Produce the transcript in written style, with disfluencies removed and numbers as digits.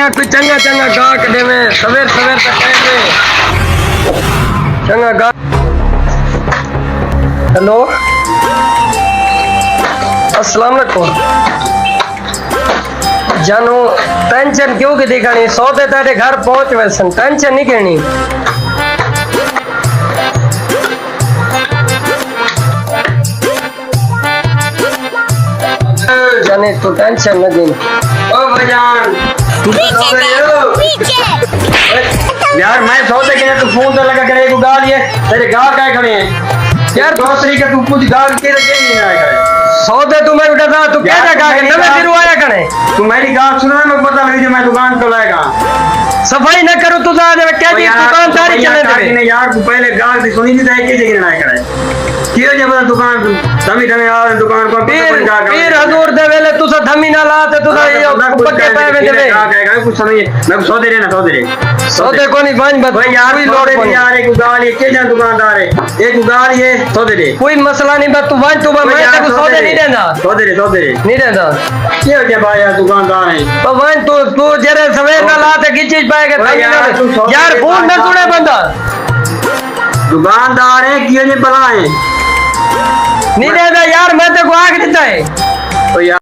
यार कोई चंगा चंगा गा के दे में सवेर सवेर तक टाइम में चंगा गा। हेलो अस्सलाम वालेकुम जानू टेंशन क्यों की दिखानी सौदे तेरे घर पहुंच वैसन टेंशन नहीं करनी जाने तो टेंशन न देनी ओ भैजान तू तो यार मैं सौदे के लिए तू फोन तो लगा करे को गाल ये तेरे गाल काय खड़े हैं यार दूसरी के तू कुछ गाल के रखे नहीं आया करे सौदे तू मैं उठा था तू क्या गा के नवे फिर आया करे तू मेरी गाल सुना मैं पता लगी जो मैं दुकान को लाएगा सफाई न करो तू जा क्या जी दुकानदारी चले दे यार तू पहले गाल दी सुनी थी के जगह ना करे क्यों जब दुकान धमी धमी आ दुकान पर फिर हजूर दे वेले तू सा धमी ना लाते तू पक्के पे में देवे कुछ समझ मैं सौदे रे ना सौदे को नहीं बांध बस भाई यार भी लोड़े नहीं यार एक गाल ये के जन दुकानदार है एक गाल ये सौदे रे कोई मसला नहीं बस तू बांध तू मैं तेको सौदे नहीं देना सौदे रे नहीं देना क्यों जे भाई यार दुकानदार है तो बांध तू जरे सवेर ना लाते की चीज पाएगा यार फोन में सुने बंदा दुकानदार है क्यों नहीं बला है नहीं देना यार मैं तेको आग देता है तो यार